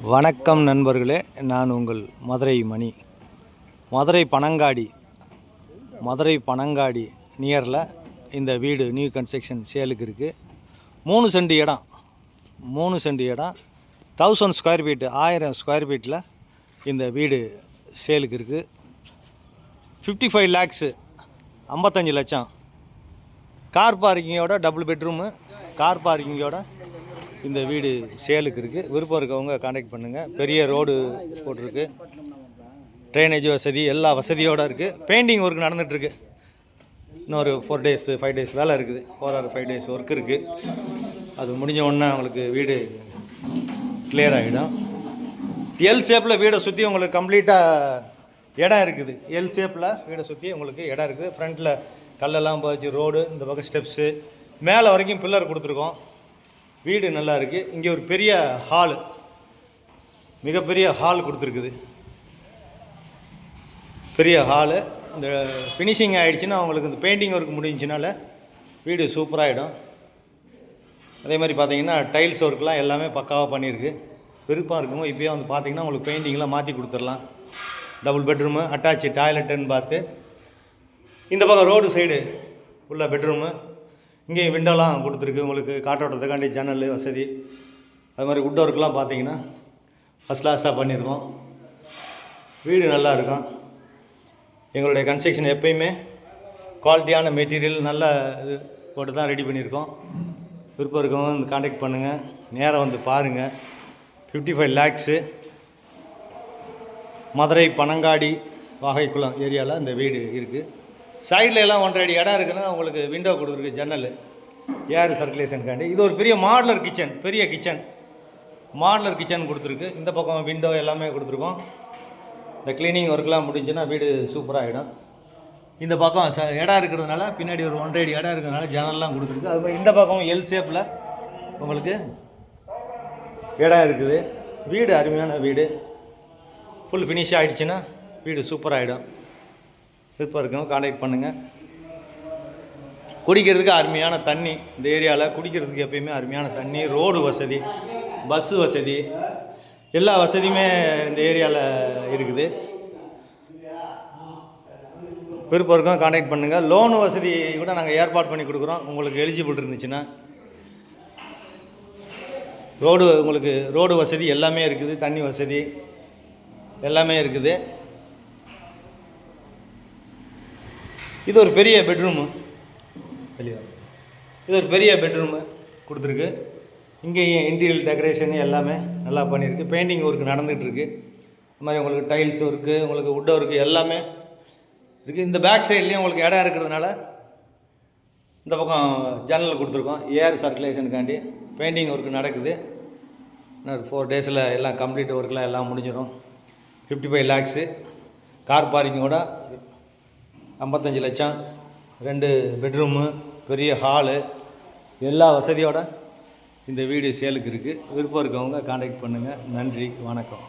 வணக்கம் நண்பர்களே, நான் உங்கள் மதுரை மணி. மதுரை பனங்காடி நியரில் இந்த வீடு நியூ கன்ஸ்ட்ரக்ஷன் சேலுக்கு இருக்குது. 3 சென்ட் இடம் 1000 ஸ்கொயர் ஃபீட்டு 1000 ஸ்கொயர் ஃபீட்டில் இந்த வீடு சேலுக்கு இருக்குது. 55 lakhs 55 லட்சம். கார் பார்க்கிங்கோட டபுள் பெட்ரூமு, கார் பார்க்கிங்கோட இந்த வீடு சேலுக்கு இருக்குது. விருப்பம் இருக்கவங்க கான்டாக்ட் பண்ணுங்கள். பெரிய ரோடு போட்டிருக்கு, ட்ரைனேஜ் வசதி எல்லா வசதியோடு இருக்குது. பெயிண்டிங் ஒர்க் நடந்துகிட்ருக்கு. இன்னொரு 4 days 5 days வேலை இருக்குது. 4 or 5 days ஒர்க் இருக்குது. அது முடிஞ்ச உடனே உங்களுக்கு வீடு கிளியர் ஆகிடும். எல் ஷேப்பில் வீடை சுற்றி உங்களுக்கு கம்ப்ளீட்டாக இடம் இருக்குது. எல் ஷேப்பில் வீடை சுற்றி உங்களுக்கு இடம் இருக்குது. ஃப்ரண்ட்டில் கல்லெல்லாம் போச்சு, ரோடு, இந்த பக்கம் ஸ்டெப்ஸு, மேலே வரைக்கும் பில்லர் கொடுத்துருக்கோம். வீடு நல்லா இருக்குது. இங்கே ஒரு பெரிய ஹாலு, மிகப்பெரிய ஹால் கொடுத்துருக்குது. பெரிய ஹாலு. இந்த ஃபினிஷிங் ஆகிடுச்சின்னா அவங்களுக்கு இந்த பெயிண்டிங் ஒர்க் முடிஞ்சினால வீடு சூப்பராகிடும். அதே மாதிரி பார்த்தீங்கன்னா டைல்ஸ் ஒர்க்லாம் எல்லாமே பக்காவாக பண்ணியிருக்கு. விருப்பம் இருக்குமோ இப்போயே வந்து பார்த்தீங்கன்னா உங்களுக்கு பெயிண்டிங்லாம் மாற்றி கொடுத்துடலாம். டபுள் பெட்ரூமு, அட்டாச்சு டாய்லெட்டுன்னு பார்த்து இந்த பக்கம் ரோடு சைடு உள்ள பெட்ரூமு. இங்கேயும் விண்டோலாம் கொடுத்துருக்கு உங்களுக்கு காற்றோட்டத்துக்காண்டி, ஜன்னல் வசதி. அது மாதிரி வுட் ஒர்க்லாம் பார்த்தீங்கன்னா ஃபஸ்ட் கிளாஸாக பண்ணியிருக்கோம். வீடு நல்லா இருக்கும். எங்களுடைய கன்ஸ்ட்ரக்ஷன் எப்பயுமே குவாலிட்டியான மெட்டீரியல் நல்ல இது போட்டு தான் ரெடி பண்ணியிருக்கோம். விருப்பம் இருக்கவங்க வந்து கான்டாக்ட் பண்ணுங்கள், நேராக வந்து பாருங்கள். 55 lakhs மதுரை பனங்காடி வாகைக்குளம் ஏரியாவில் இந்த வீடு இருக்குது. சைடில் எல்லாம் 1.5 அடி இடம் இருக்குன்னா உங்களுக்கு விண்டோ கொடுத்துருக்கு, ஜன்னல், ஏர் சர்க்குலேஷனுக்காண்டி. இது ஒரு பெரிய மாடுலர் கிச்சன், பெரிய கிச்சன், மாடுலர் கிச்சன் கொடுத்துருக்கு. இந்த பக்கம் விண்டோ எல்லாமே கொடுத்துருக்கோம். இந்த க்ளீனிங் ஒர்க்லாம் முடிஞ்சுன்னா வீடு சூப்பராகிடும். இந்த பக்கம் இடம் இருக்கிறதுனால பின்னாடி ஒரு 1.5 அடி இடம் இருக்கிறதுனால ஜன்னல்லாம் கொடுத்துருக்கு. அது மாதிரி இந்த பக்கம் எல் ஷேப்பில் உங்களுக்கு இடம் இருக்குது. வீடு அருமையான வீடு. ஃபுல் ஃபினிஷ் ஆகிடுச்சின்னா வீடு சூப்பராகிடும். விருப்பம் இருக்கவங்க கான்டாக்ட் பண்ணுங்கள். குடிக்கிறதுக்கு அருமையான தண்ணி, இந்த ஏரியாவில் குடிக்கிறதுக்கு எப்பயுமே அருமையான தண்ணி, ரோடு வசதி, பஸ்ஸு வசதி, எல்லா வசதியுமே இந்த ஏரியாவில் இருக்குது. விருப்பம் இருக்கவங்க கான்டாக்ட் பண்ணுங்கள். லோனு வசதி கூட நாங்கள் ஏற்பாடு பண்ணி கொடுக்குறோம். உங்களுக்கு எலிஜிபிள் இருந்துச்சுன்னா உங்களுக்கு ரோடு வசதி எல்லாமே இருக்குது, தண்ணி வசதி எல்லாமே இருக்குது. இது ஒரு பெரிய பெட்ரூமு, கொடுத்துருக்கு. இங்கேயும் இன்டீரியல் டெக்கரேஷன் எல்லாமே நல்லா பண்ணியிருக்கு. பெயிண்டிங் ஒர்க் நடந்துகிட்ருக்கு. இந்த மாதிரி உங்களுக்கு டைல்ஸ் ஒர்க்கு, உங்களுக்கு வுட் ஒர்க்கு எல்லாமே இருக்குது. இந்த பேக் சைட்லேயும் உங்களுக்கு இடம் இருக்கிறதுனால இந்த பக்கம் ஜன்னல் கொடுத்துருக்கோம், ஏர் சர்க்குலேஷனுக்காண்டி. பெயிண்டிங் ஒர்க் நடக்குது. இன்னொரு 4 days எல்லாம் கம்ப்ளீட் ஒர்க்கெலாம் எல்லாம் முடிஞ்சிடும். 55 lakhs கார் பார்க்கிங்கோட 55 லட்சம். 2 பெட்ரூமு, பெரிய ஹாலு, எல்லா வசதியோடு இந்த வீடு சேலுக்கு இருக்குது. விருப்பம் இருக்கவங்க கான்டாக்ட் பண்ணுங்கள். நன்றி, வணக்கம்.